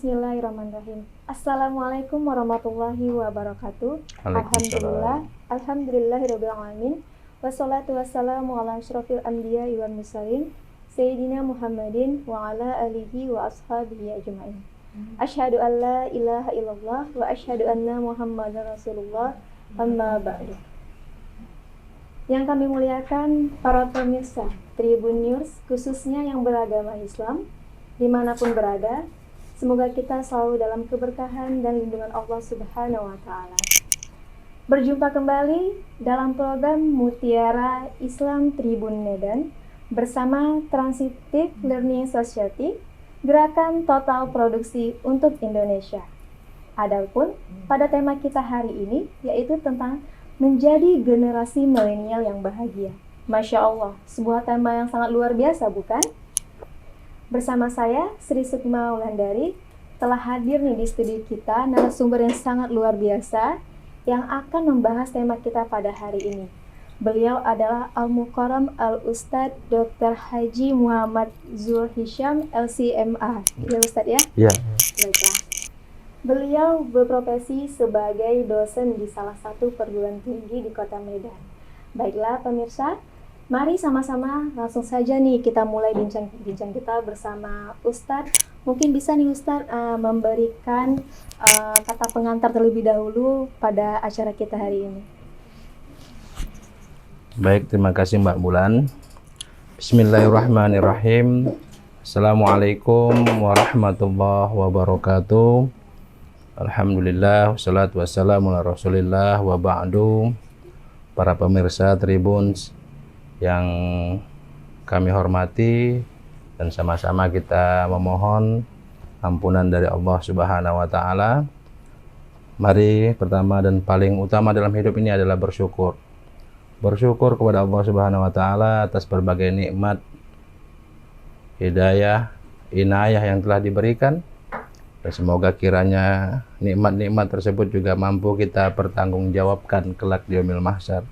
Bismillahirrahmanirrahim. Assalamualaikum warahmatullahi wabarakatuh. Waalaikumsalam. Alhamdulillahirabbil alamin. Wassalatu wassalamu ala asyrofil anbiya'i wal mursalin Sayyidina Muhammadin wa ala alihi wa ashabihi ajma'in. Asyhadu an la ilaha illallah wa asyhadu anna Muhammadar Rasulullah. Amma ba'du. Yang kami muliakan para pemirsa Tribun News, khususnya yang beragama Islam, dimanapun berada, semoga kita selalu dalam keberkahan dan lindungan Allah Subhanahu wa Ta'ala. Berjumpa kembali dalam program Mutiara Islam Tribun Medan bersama Transitive Learning Society, Gerakan Total Produksi untuk Indonesia. Adapun pada tema kita hari ini yaitu tentang menjadi generasi milenial yang bahagia. Masya Allah, sebuah tema yang sangat luar biasa, bukan? Bersama saya, Sri Sukma Wulandari, telah hadir nih di studio kita narasumber yang sangat luar biasa yang akan membahas tema kita pada hari ini. Beliau adalah Al-Mukarram Al-Ustadz Dr. Haji Muhammad Zul Hisham LCMA. Ya Ustadz ya? Ya. Baiklah. Beliau berprofesi sebagai dosen di salah satu perguruan tinggi di Kota Medan. Baiklah pemirsa, mari sama-sama langsung saja nih kita mulai bincang-bincang kita bersama Ustadz. Mungkin bisa nih Ustadz memberikan kata pengantar terlebih dahulu pada acara kita hari ini. Baik, terima kasih Mbak Bulan. Bismillahirrahmanirrahim. Assalamualaikum warahmatullahi wabarakatuh. Alhamdulillah, wassalatu wassalamu ala rasulillah wa ba'du. Para pemirsa Tribun yang kami hormati, dan sama-sama kita memohon ampunan dari Allah Subhanahu wa Ta'ala. Mari pertama dan paling utama dalam hidup ini adalah bersyukur. Bersyukur kepada Allah Subhanahu wa Ta'ala atas berbagai nikmat, hidayah, inayah yang telah diberikan. Dan semoga kiranya nikmat-nikmat tersebut juga mampu kita pertanggungjawabkan kelak di yaumil mahsyar.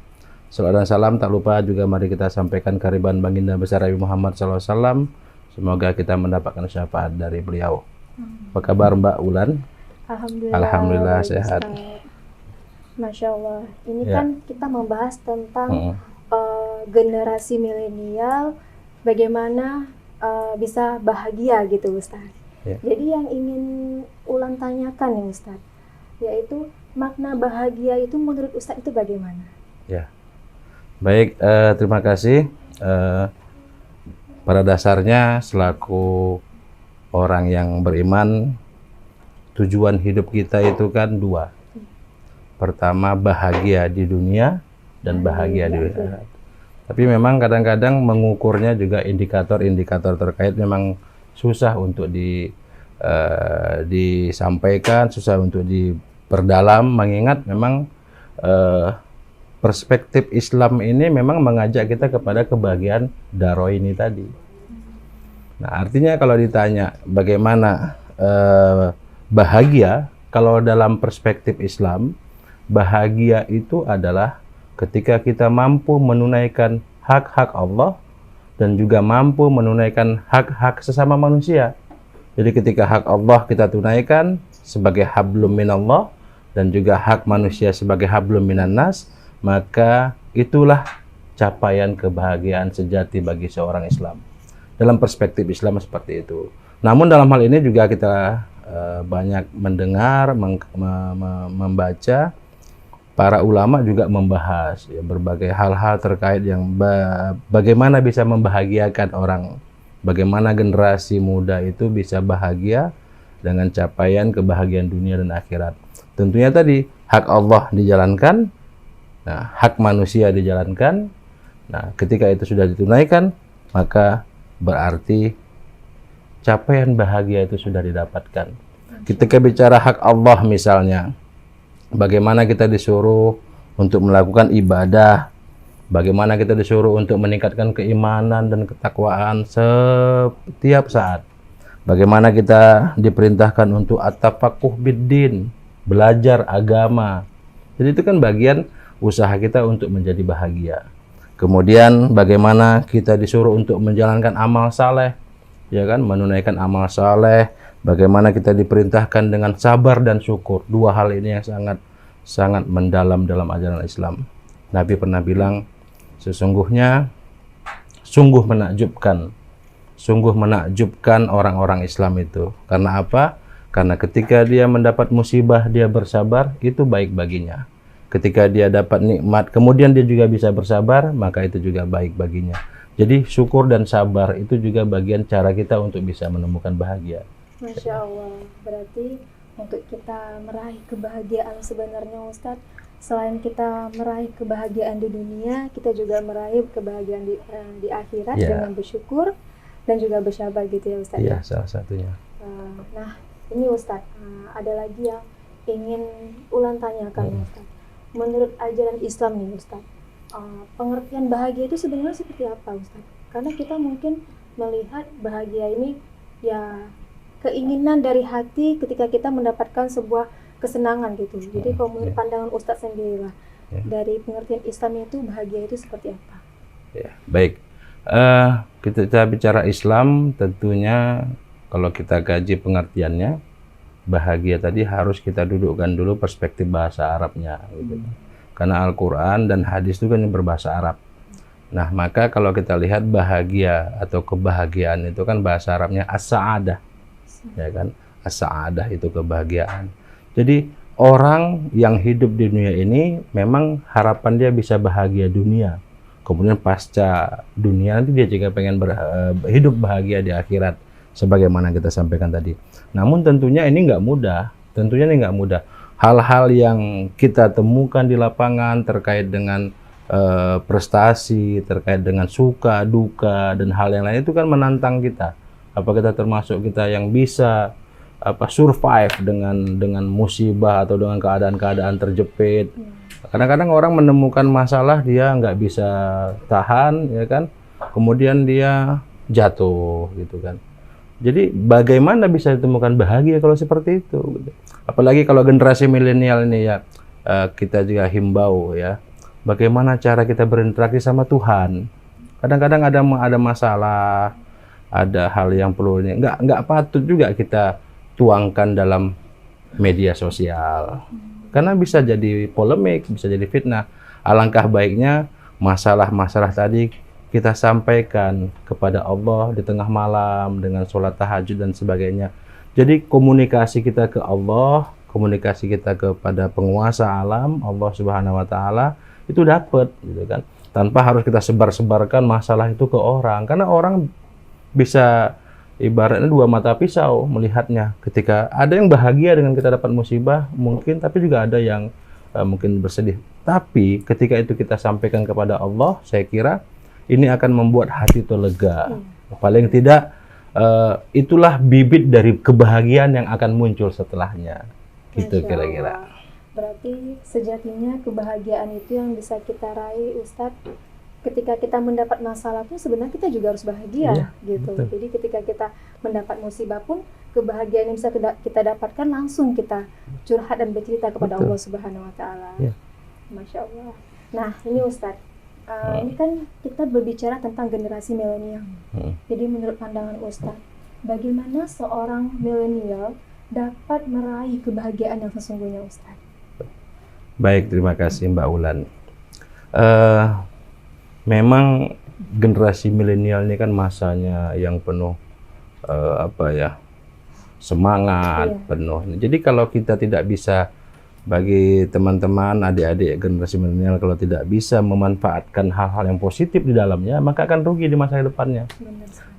Salawat dan salam tak lupa juga mari kita sampaikan kehadiran baginda besar Nabi Muhammad SAW. Semoga kita mendapatkan syafaat dari beliau. Apa kabar Mbak Ulan? Alhamdulillah sehat. Masya Allah. Ini kan kita membahas tentang generasi milenial, bagaimana bisa bahagia gitu Ustaz. Ya. Jadi yang ingin Ulan tanyakan ya Ustaz, yaitu makna bahagia itu menurut Ustaz itu bagaimana? Ya. Baik, terima kasih. Pada dasarnya selaku orang yang beriman, tujuan hidup kita itu kan dua. Pertama bahagia di dunia dan bahagia di akhirat. Tapi memang kadang-kadang mengukurnya juga indikator-indikator terkait memang susah untuk disampaikan, susah untuk diperdalam, mengingat memang perspektif Islam ini memang mengajak kita kepada kebahagiaan daroini tadi. Nah, artinya kalau ditanya bagaimana bahagia, kalau dalam perspektif Islam, bahagia itu adalah ketika kita mampu menunaikan hak-hak Allah dan juga mampu menunaikan hak-hak sesama manusia. Jadi ketika hak Allah kita tunaikan sebagai hablum minallah dan juga hak manusia sebagai hablum minannas, maka itulah capaian kebahagiaan sejati bagi seorang Islam. Dalam perspektif Islam seperti itu. Namun dalam hal ini juga kita banyak mendengar, membaca, para ulama juga membahas ya, berbagai hal-hal terkait yang bagaimana bisa membahagiakan orang, bagaimana generasi muda itu bisa bahagia dengan capaian kebahagiaan dunia dan akhirat. Tentunya tadi hak Allah dijalankan, nah, hak manusia dijalankan. Nah, ketika itu sudah ditunaikan, maka berarti capaian bahagia itu sudah didapatkan. Ketika bicara hak Allah misalnya, bagaimana kita disuruh untuk melakukan ibadah, bagaimana kita disuruh untuk meningkatkan keimanan dan ketakwaan setiap saat, bagaimana kita diperintahkan untuk at-tafaqquh bid-din, belajar agama. Jadi itu kan bagian usaha kita untuk menjadi bahagia. Kemudian bagaimana kita disuruh untuk menjalankan amal saleh, ya kan, menunaikan amal saleh, Bagaimana kita diperintahkan dengan sabar dan syukur. Dua hal ini yang sangat mendalam dalam ajaran Islam. Nabi pernah bilang, sesungguhnya sungguh menakjubkan orang-orang Islam itu. Karena apa? Karena ketika dia mendapat musibah, dia bersabar, itu baik baginya. Ketika dia dapat nikmat, kemudian dia juga bisa bersabar, maka itu juga baik baginya. Jadi syukur dan sabar itu juga bagian cara kita untuk bisa menemukan bahagia. Masya Allah, berarti untuk kita meraih kebahagiaan sebenarnya Ustadz, selain kita meraih kebahagiaan di dunia, kita juga meraih kebahagiaan di akhirat dengan bersyukur dan juga bersabar gitu ya Ustadz. Iya, salah satunya. Nah, ini Ustadz, ada lagi yang ingin Ulan tanyakan Ustadz. Menurut ajaran Islam nih Ustadz, pengertian bahagia itu sebenarnya seperti apa Ustadz? Karena kita mungkin melihat bahagia ini ya keinginan dari hati ketika kita mendapatkan sebuah kesenangan gitu. Jadi kalau menurut pandangan Ustadz sendiri lah, dari pengertian Islam itu bahagia itu seperti apa? Ya, baik. Kita bicara Islam, tentunya kalau kita kaji pengertiannya, bahagia tadi harus kita dudukkan dulu perspektif bahasa Arabnya gitu. Karena Al-Quran dan hadis itu kan berbahasa Arab. Nah, maka kalau kita lihat bahagia atau kebahagiaan itu kan bahasa Arabnya as-sa'adah, ya kan? As-sa'adah itu kebahagiaan. Jadi orang yang hidup di dunia ini memang harapan dia bisa bahagia dunia. Kemudian pasca dunia nanti dia juga pengen hidup bahagia di akhirat, sebagaimana kita sampaikan tadi. Namun tentunya ini nggak mudah. Hal-hal yang kita temukan di lapangan terkait dengan prestasi, terkait dengan suka, duka, dan hal yang lain itu kan menantang kita. Apa kita termasuk kita yang bisa survive dengan musibah atau dengan keadaan-keadaan terjepit. Kadang-kadang orang menemukan masalah dia nggak bisa tahan, ya kan? Kemudian dia jatuh, gitu kan? Jadi bagaimana bisa ditemukan bahagia kalau seperti itu? Apalagi kalau generasi milenial ini ya, kita juga himbau ya, bagaimana cara kita berinteraksi sama Tuhan. Kadang-kadang ada masalah, ada hal yang perlu nggak patut juga kita tuangkan dalam media sosial, karena bisa jadi polemik, bisa jadi fitnah. Alangkah baiknya masalah-masalah tadi kita sampaikan kepada Allah di tengah malam dengan sholat tahajud dan sebagainya. Jadi komunikasi kita ke Allah, komunikasi kita kepada penguasa alam, Allah Subhanahu wa Ta'ala, itu dapat, gitu kan? Tanpa harus kita sebar-sebarkan masalah itu ke orang, karena orang bisa ibaratnya dua mata pisau melihatnya. Ketika ada yang bahagia dengan kita dapat musibah mungkin, tapi juga ada yang mungkin bersedih. Tapi ketika itu kita sampaikan kepada Allah, saya kira ini akan membuat hati itu lega. Paling tidak itulah bibit dari kebahagiaan yang akan muncul setelahnya. Gitu kira-kira. Berarti sejatinya kebahagiaan itu yang bisa kita raih Ustadz, ketika kita mendapat masalah pun sebenarnya kita juga harus bahagia, gitu. Betul. Jadi ketika kita mendapat musibah pun kebahagiaan yang bisa kita dapatkan langsung kita curhat dan bercerita kepada Allah Subhanahu wa Ta'ala. Masya Allah. Nah ini Ustadz, ini kan kita berbicara tentang generasi milenial. Jadi menurut pandangan Ustadz, bagaimana seorang milenial dapat meraih kebahagiaan yang sesungguhnya Ustadz? Baik, terima kasih Mbak Ulan. Memang generasi milenial ini kan masanya yang penuh semangat, penuh. Jadi kalau kita tidak bisa, bagi teman-teman adik-adik generasi milenial, kalau tidak bisa memanfaatkan hal-hal yang positif di dalamnya, maka akan rugi di masa depannya.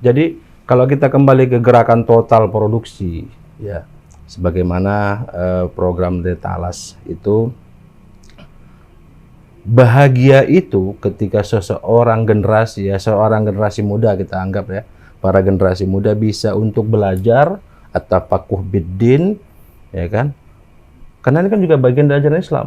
Jadi kalau kita kembali ke gerakan total produksi, ya, sebagaimana program Detalas itu, bahagia itu ketika seorang generasi muda, kita anggap ya, para generasi muda bisa untuk belajar at-tafaqquh bid-din, ya kan? Karena ini kan juga bagian dari ajaran Islam.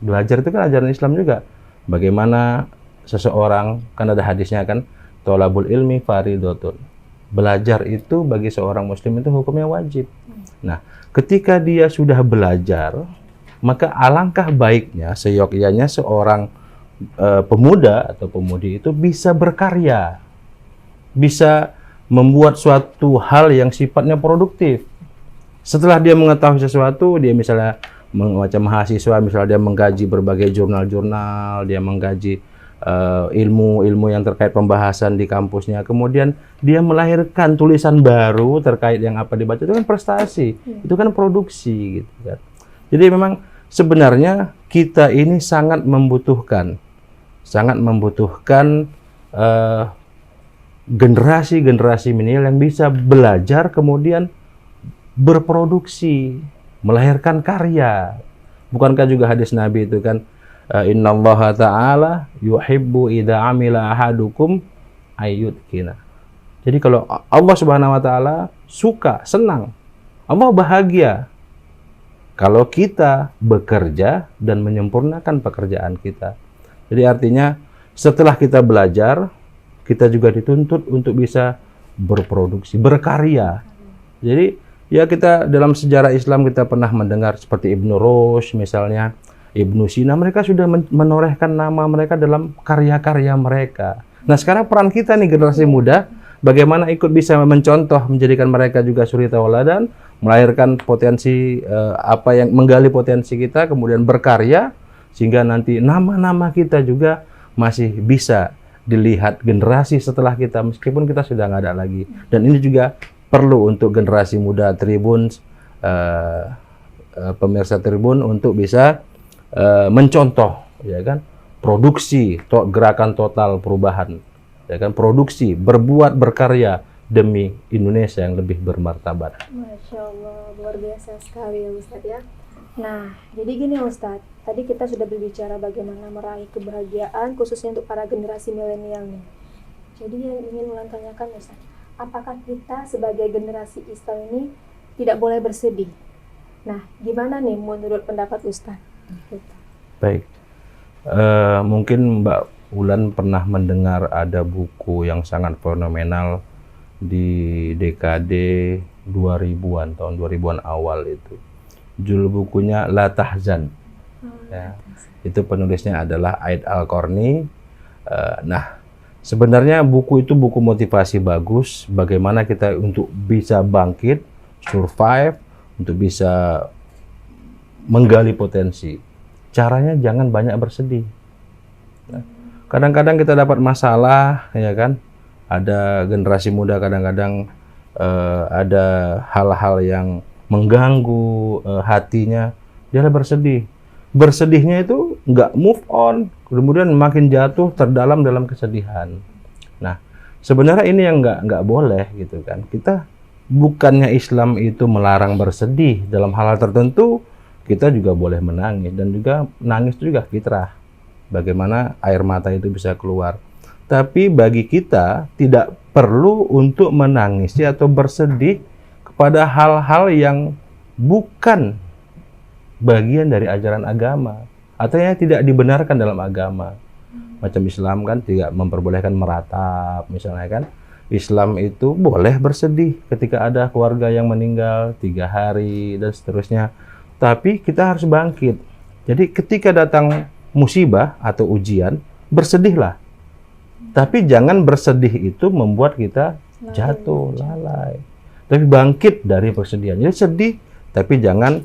Belajar itu kan ajaran Islam juga. Bagaimana seseorang, kan ada hadisnya kan, thalabul ilmi fardhatun. Belajar itu bagi seorang muslim itu hukumnya wajib. Nah, ketika dia sudah belajar, maka alangkah baiknya, seyogyanya seorang pemuda atau pemudi itu bisa berkarya, bisa membuat suatu hal yang sifatnya produktif. Setelah dia mengetahui sesuatu, dia misalnya macam mahasiswa, misalnya dia mengkaji berbagai jurnal-jurnal, dia mengkaji ilmu-ilmu yang terkait pembahasan di kampusnya, kemudian dia melahirkan tulisan baru terkait yang apa dibaca, itu kan prestasi, itu kan produksi gitu kan. Jadi memang sebenarnya kita ini sangat membutuhkan generasi-generasi milenial yang bisa belajar kemudian berproduksi, melahirkan karya. Bukankah juga hadis Nabi itu kan, innallaha ta'ala yuhibbu idza amila ahadukum ayyudkina. Jadi kalau Allah Subhanahu wa taala suka, senang, Allah bahagia kalau kita bekerja dan menyempurnakan pekerjaan kita. Jadi artinya setelah kita belajar, kita juga dituntut untuk bisa berproduksi, berkarya. Jadi ya kita dalam sejarah Islam kita pernah mendengar seperti Ibnu Rushd misalnya, Ibnu Sina, mereka sudah menorehkan nama mereka dalam karya-karya mereka. Nah sekarang peran kita nih generasi muda, bagaimana ikut bisa mencontoh, menjadikan mereka juga suri tauladan, melahirkan potensi apa yang menggali potensi kita, kemudian berkarya, sehingga nanti nama-nama kita juga masih bisa dilihat generasi setelah kita, meskipun kita sudah nggak ada lagi. Dan ini juga perlu untuk generasi muda Tribun, pemirsa Tribun untuk bisa mencontoh, ya kan, produksi, gerakan total perubahan, ya kan, produksi, berbuat, berkarya demi Indonesia yang lebih bermartabat. Masya Allah, luar biasa sekali ya Ustadz ya. Nah, jadi gini Ustadz, tadi kita sudah berbicara bagaimana meraih kebahagiaan khususnya untuk para generasi milenial nih. Jadi yang ingin Ulan tanyakan Ustadz, apakah kita sebagai generasi Islam ini tidak boleh bersedih? Nah, gimana nih menurut pendapat Ustadz? Baik, mungkin Mbak Ulan pernah mendengar ada buku yang sangat fenomenal di dekade 2000-an, tahun 2000-an awal itu. Judul bukunya La Tahzan. Ya, itu penulisnya adalah Aid Al-Qarni. Nah, sebenarnya buku itu buku motivasi bagus, bagaimana kita untuk bisa bangkit, survive, untuk bisa menggali potensi. Caranya jangan banyak bersedih. Kadang-kadang kita dapat masalah, ya kan? Ada generasi muda kadang-kadang ada hal-hal yang mengganggu hatinya, dia bersedih. Bersedihnya itu nggak move on, kemudian makin jatuh terdalam dalam kesedihan. Nah, sebenarnya ini yang nggak boleh gitu kan. Kita bukannya Islam itu melarang bersedih dalam hal-hal tertentu, kita juga boleh menangis, dan juga nangis itu juga fitrah. Bagaimana air mata itu bisa keluar. Tapi bagi kita tidak perlu untuk menangisi atau bersedih kepada hal-hal yang bukan bagian dari ajaran agama atau yang tidak dibenarkan dalam agama. Macam Islam kan tidak memperbolehkan meratap misalnya kan. Islam itu boleh bersedih ketika ada keluarga yang meninggal 3 hari dan seterusnya. Tapi kita harus bangkit. Jadi ketika datang musibah atau ujian, bersedihlah. Tapi jangan bersedih itu membuat kita jatuh, lalai. Tapi bangkit dari persedihan. Jadi sedih, tapi jangan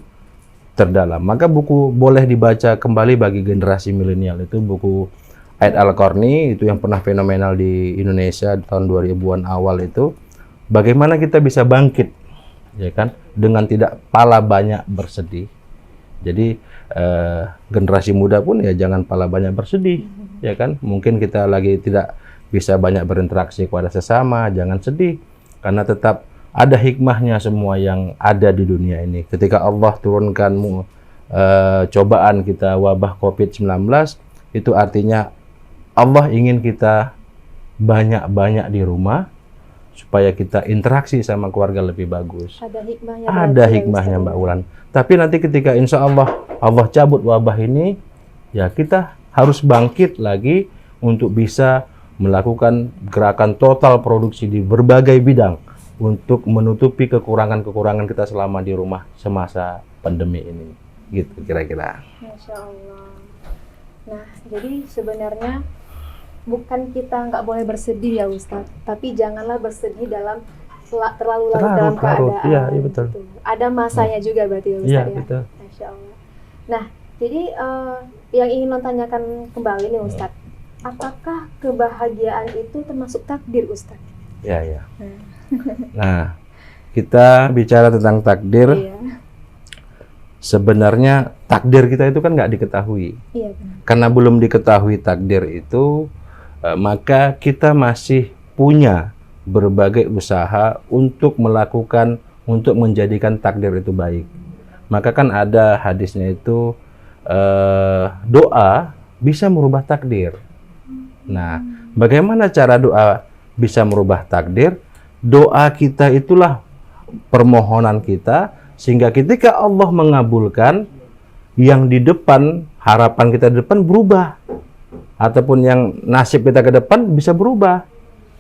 terdalam. Maka buku boleh dibaca kembali bagi generasi milenial itu buku Aid Al-Qarni, itu yang pernah fenomenal di Indonesia di tahun 2000-an awal itu. Bagaimana kita bisa bangkit, ya kan, dengan tidak pala banyak bersedih. Jadi generasi muda pun ya jangan pala banyak bersedih, ya kan. Mungkin kita lagi tidak bisa banyak berinteraksi kepada sesama, jangan sedih, karena tetap ada hikmahnya semua yang ada di dunia ini. Ketika Allah turunkan cobaan kita, wabah COVID-19, itu artinya Allah ingin kita banyak-banyak di rumah, supaya kita interaksi sama keluarga lebih bagus. Ada hikmahnya Mbak Ulan. Tapi nanti ketika insya Allah Allah cabut wabah ini, ya kita harus bangkit lagi untuk bisa melakukan gerakan total produksi di berbagai bidang untuk menutupi kekurangan-kekurangan kita selama di rumah semasa pandemi ini. Gitu kira-kira. Masya Allah. Nah, jadi sebenarnya bukan kita nggak boleh bersedih ya Ustadz, tapi janganlah bersedih dalam terlalu larut dalam keadaan. Iya, iya betul. Gitu. Ada masanya juga berarti ya Ustaz Iya, ya. betul. Masya Allah. Nah, jadi yang ingin non tanyakan kembali nih Ustaz, apakah kebahagiaan itu termasuk takdir Ustaz? Iya, iya. Nah, kita bicara tentang takdir. Iya. Sebenarnya takdir kita itu kan nggak diketahui. Iya benar. Karena belum diketahui takdir itu, maka kita masih punya berbagai usaha untuk melakukan, untuk menjadikan takdir itu baik. Maka kan ada hadisnya itu, doa bisa merubah takdir. Nah, bagaimana cara doa bisa merubah takdir? Doa kita itulah permohonan kita, sehingga ketika Allah mengabulkan, yang di depan, harapan kita di depan berubah, ataupun yang nasib kita ke depan bisa berubah.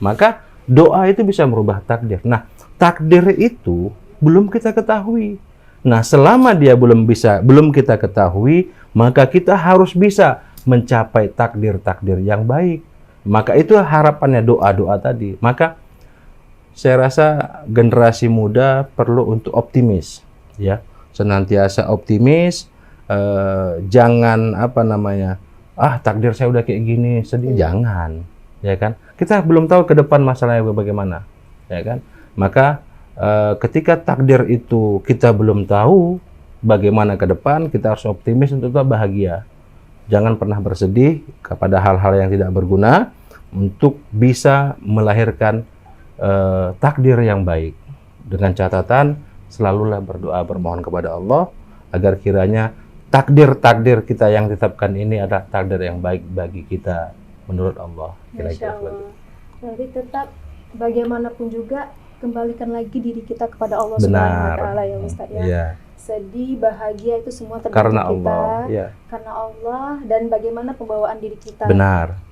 Maka doa itu bisa merubah takdir. Nah, takdir itu belum kita ketahui. Nah, selama dia belum kita ketahui, maka kita harus bisa mencapai takdir-takdir yang baik. Maka itu harapannya doa-doa tadi. Maka saya rasa generasi muda perlu untuk optimis, ya, senantiasa optimis. Jangan takdir saya udah kayak gini, sedih. Jangan, ya kan? Kita belum tahu ke depan masalahnya bagaimana, ya kan? Maka ketika takdir itu kita belum tahu bagaimana ke depan, kita harus optimis untuk tetap bahagia. Jangan pernah bersedih kepada hal-hal yang tidak berguna, untuk bisa melahirkan takdir yang baik. Dengan catatan, selalulah berdoa, bermohon kepada Allah agar kiranya takdir-takdir kita yang ditetapkan ini adalah takdir yang baik bagi kita menurut Allah. Masya Allah. Jadi tetap bagaimanapun juga kembalikan lagi diri kita kepada Allah Subhanahu wa Ta'ala ya Ustaz ya. Iya. Sedih, bahagia itu semua tergantung Karena kita. Allah, ya. Karena Allah dan bagaimana pembawaan diri kita. Benar.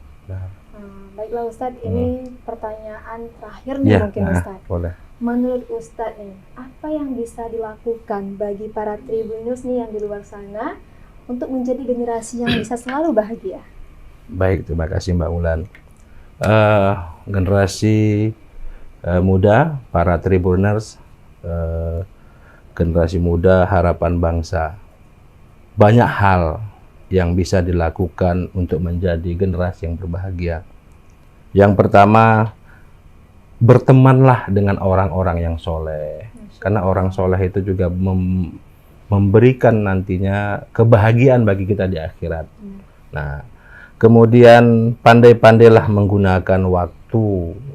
Baiklah Ustadz, ini pertanyaan terakhir nih mungkin Ustadz. Boleh. Menurut Ustadz nih, apa yang bisa dilakukan bagi para Tribunnews nih yang di luar sana untuk menjadi generasi yang bisa selalu bahagia? Baik, terima kasih Mbak Ulan. Generasi muda, para Tribuners, generasi muda harapan bangsa. Banyak hal yang bisa dilakukan untuk menjadi generasi yang berbahagia. Yang pertama, bertemanlah dengan orang-orang yang soleh. Karena orang soleh itu juga memberikan nantinya kebahagiaan bagi kita di akhirat. Nah, kemudian pandai-pandailah menggunakan waktu.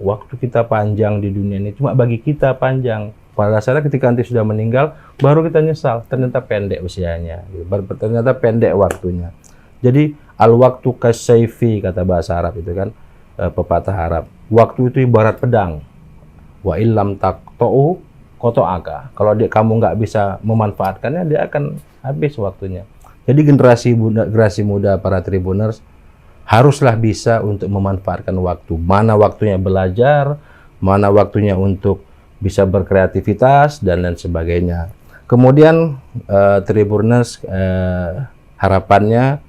Waktu kita panjang di dunia ini cuma bagi kita panjang. Pada dasarnya ketika nanti sudah meninggal, baru kita nyesal. Ternyata pendek usianya, ternyata pendek waktunya. Jadi al-waktu kasayfi, kata bahasa Arab itu kan, pepatah Arab. Waktu itu ibarat pedang. Wa illam taqta'u qata'aka. Kalau kamu nggak bisa memanfaatkannya, dia akan habis waktunya. Jadi generasi muda para Tribuners haruslah bisa untuk memanfaatkan waktu. Mana waktunya belajar, mana waktunya untuk bisa berkreativitas dan lain sebagainya. Kemudian Tribuners harapannya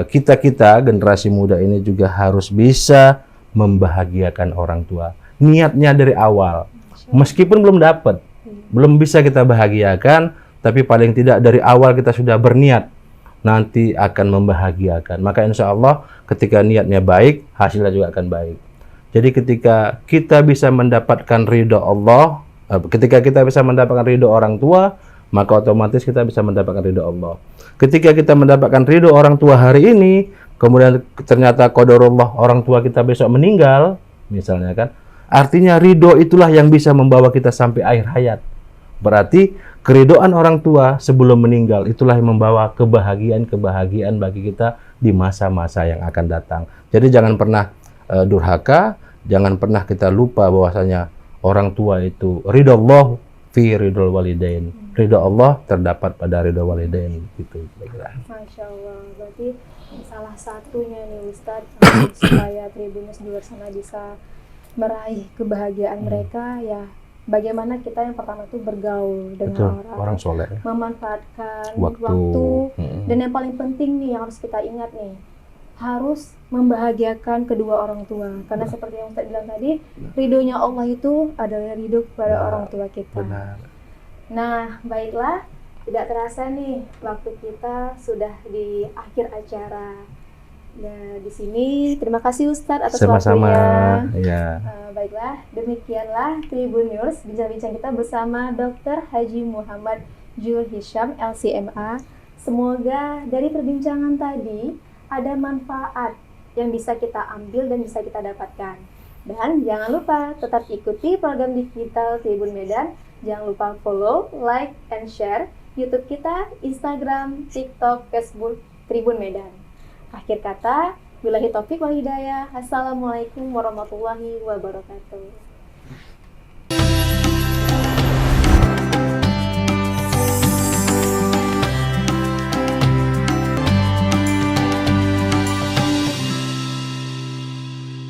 kita generasi muda ini juga harus bisa membahagiakan orang tua. Niatnya dari awal, meskipun belum dapat, belum bisa kita bahagiakan, tapi paling tidak dari awal kita sudah berniat nanti akan membahagiakan. Maka insya Allah ketika niatnya baik, hasilnya juga akan baik. Jadi ketika kita bisa mendapatkan ridho Allah, ketika kita bisa mendapatkan ridho orang tua, maka otomatis kita bisa mendapatkan ridho Allah. Ketika kita mendapatkan ridho orang tua hari ini, kemudian ternyata qadarullah orang tua kita besok meninggal, misalnya kan, artinya ridho itulah yang bisa membawa kita sampai akhir hayat. Berarti keridhoan orang tua sebelum meninggal itulah yang membawa kebahagiaan bagi kita di masa-masa yang akan datang. Jadi jangan pernah durhaka, jangan pernah kita lupa bahwasanya orang tua itu ridho Allah fi ridhol walidain. Ridho Allah terdapat pada ridho walidain, gitu. Masya Allah. Berarti salah satunya nih Ustadz supaya Tribunnews di luar sana bisa meraih kebahagiaan mereka, ya bagaimana kita yang pertama itu bergaul dengan orang soleh, memanfaatkan waktu. Dan yang paling penting nih yang harus kita ingat nih, harus membahagiakan kedua orang tua. Karena seperti yang Ustaz bilang tadi, ridhonya Allah itu adalah ridho kepada orang tua kita. Benar. Nah, baiklah, tidak terasa nih waktu kita sudah di akhir acara. Nah, di sini terima kasih Ustadz atas Sama-sama. waktunya. Ya. Baiklah, demikianlah Tribun News bincang-bincang kita bersama Dr. Haji Muhammad Jul Hisham LCMA. Semoga dari perbincangan tadi ada manfaat yang bisa kita ambil dan bisa kita dapatkan. Dan jangan lupa tetap ikuti program digital Tribun Medan. Jangan lupa follow, like, and share YouTube kita, Instagram, TikTok, Facebook Tribun Medan. Akhir kata, billahi taufik wal hidayah. Assalamualaikum warahmatullahi wabarakatuh.